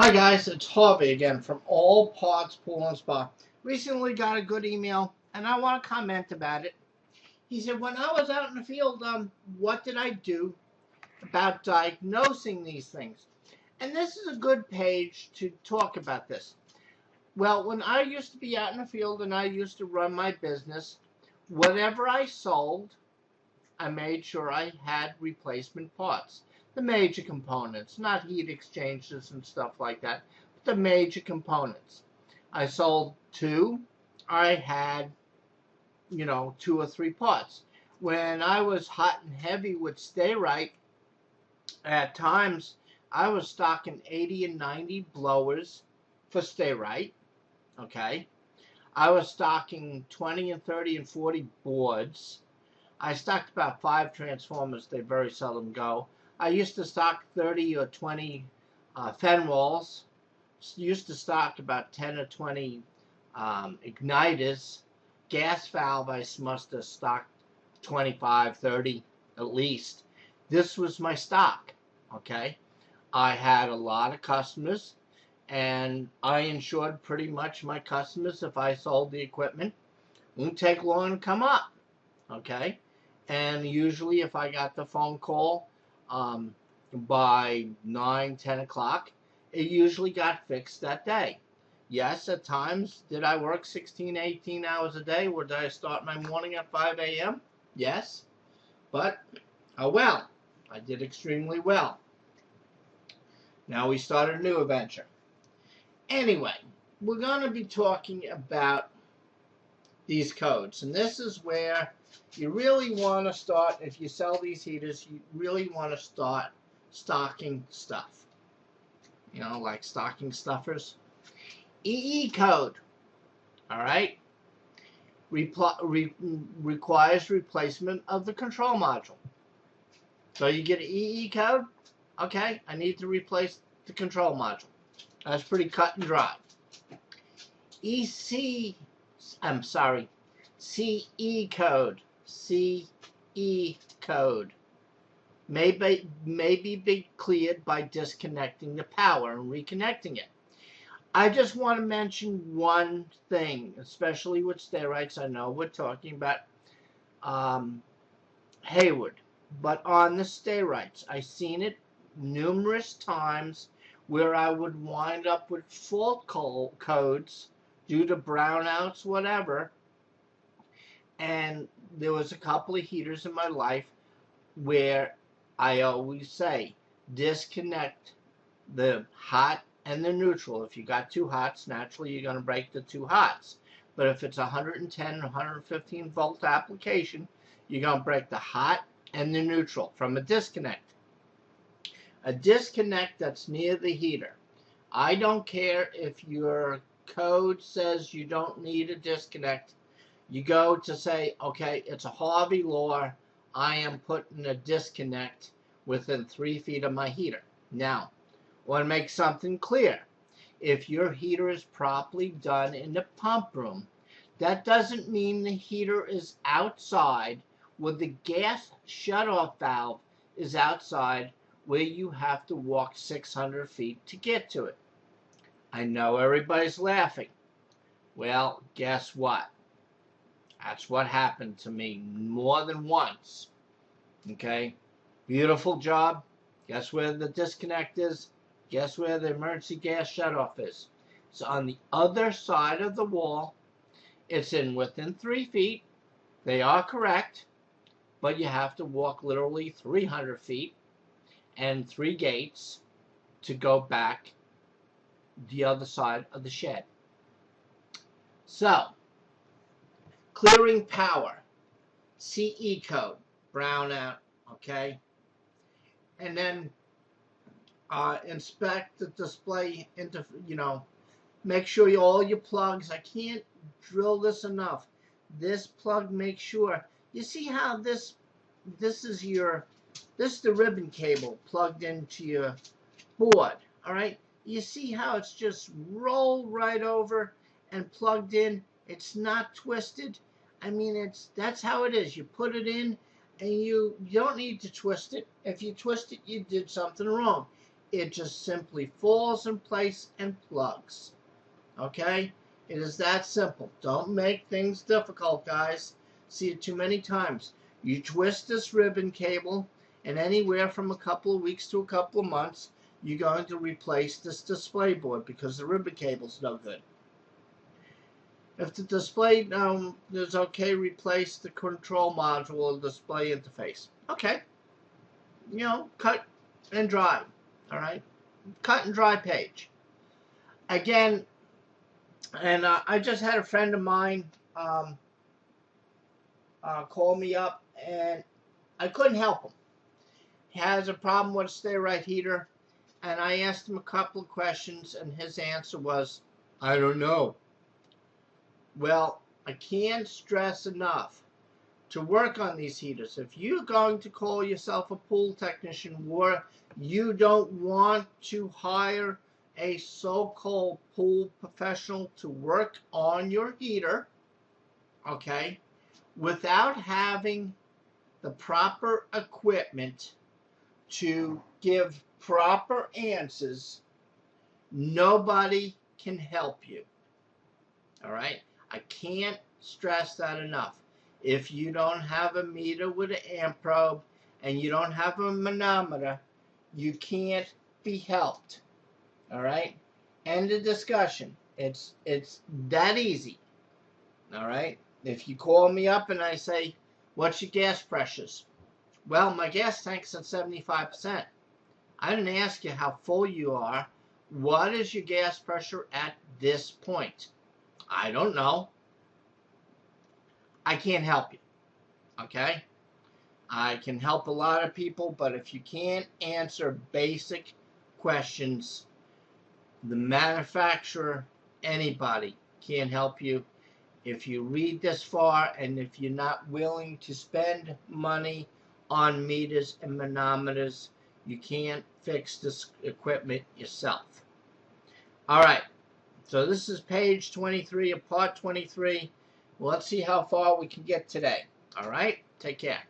Hi guys, it's Harvey again from All Parts Pool and Spa. Recently got a good email and I want to comment about it. He said, when I was out in the field, what did I do about diagnosing these things? And this is a good page to talk about this. Well, when I used to be out in the field and I used to run my business, whatever I sold, I made sure I had replacement parts. The major components, not heat exchangers and stuff like that, but the major components. I sold two. I had, two or three parts. When I was hot and heavy with Stay Right, at times I was stocking 80 and 90 blowers for Stay Right. Okay. I was stocking 20 and 30 and 40 boards. I stocked about 5 transformers. They very seldom go. I used to stock 30 or 20 fen walls. Used to stock about 10 or 20 igniters. Gas valve, I must have stocked 25, 30 at least. This was my stock, okay? I had a lot of customers, and I insured pretty much my customers. If I sold the equipment, it won't take long to come up, okay? And usually if I got the phone call by 9, 10 o'clock, it usually got fixed that day. Yes, at times, did I work 16, 18 hours a day? Or did I start my morning at 5 a.m.? Yes, but, oh well, I did extremely well. Now we started a new adventure. Anyway, we're going to be talking about these codes, and this is where you really want to start. If you sell these heaters, you really want to start stocking stuff, like stocking stuffers. EE code, all right, requires replacement of the control module. So you get an EE code, okay, I need to replace the control module. That's pretty cut and dry. CE code may be cleared by disconnecting the power and reconnecting it. I just want to mention one thing, especially with Stay Rights. I know we're talking about Hayward, but on the Stay Rights, I've seen it numerous times where I would wind up with fault codes due to brownouts, whatever. And there was a couple of heaters in my life where I always say, disconnect the hot and the neutral. If you got two hots, naturally you're going to break the two hots. But if it's 110 or 115 volt application, you're going to break the hot and the neutral from a disconnect. A disconnect that's near the heater. I don't care if your code says you don't need a disconnect. You go to say, okay, it's a Harvey law. I am putting a disconnect within 3 feet of my heater. Now, I want to make something clear. If your heater is properly done in the pump room, that doesn't mean the heater is outside where the gas shutoff valve is outside where you have to walk 600 feet to get to it. I know everybody's laughing. Well, guess what? That's what happened to me more than once. Okay? Beautiful job. Guess where the disconnect is? Guess where the emergency gas shutoff is? It's on the other side of the wall. It's within 3 feet. They are correct. But you have to walk literally 300 feet and 3 gates to go back the other side of the shed. So, clearing power, CE code, brownout, okay? And then inspect the display, make sure all your plugs, I can't drill this enough. This plug, make sure, you see how this is the ribbon cable plugged into your board, all right? You see how it's just rolled right over and plugged in. It's not twisted. I mean, that's how it is. You put it in, and you don't need to twist it. If you twist it, you did something wrong. it just simply falls in place and plugs. Okay? It is that simple. Don't make things difficult, guys. See it too many times. You twist this ribbon cable, and anywhere from a couple of weeks to a couple of months, you're going to replace this display board because the ribbon cable's no good. If the display is okay, replace the control module or display interface. Okay. You know, cut and dry. All right. Cut and dry page. Again, and I just had a friend of mine call me up, and I couldn't help him. He has a problem with a stay-right heater, and I asked him a couple of questions, and his answer was, I don't know. Well, I can't stress enough to work on these heaters. If you're going to call yourself a pool technician, or you don't want to hire a so-called pool professional to work on your heater, okay, without having the proper equipment to give proper answers, nobody can help you. All right? I can't stress that enough. If you don't have a meter with an amp probe and you don't have a manometer, you can't be helped. All right? End of discussion. It's that easy. All right? If you call me up and I say, what's your gas pressures? Well, my gas tank's at 75%. I didn't ask you how full you are. What is your gas pressure at this point? I don't know. I can't help you. Okay? I can help a lot of people, but if you can't answer basic questions, the manufacturer, anybody, can't help you. If you read this far and if you're not willing to spend money on meters and manometers, you can't fix this equipment yourself. All right. So this is page 23 of part 23. Well, let's see how far we can get today. All right? Take care.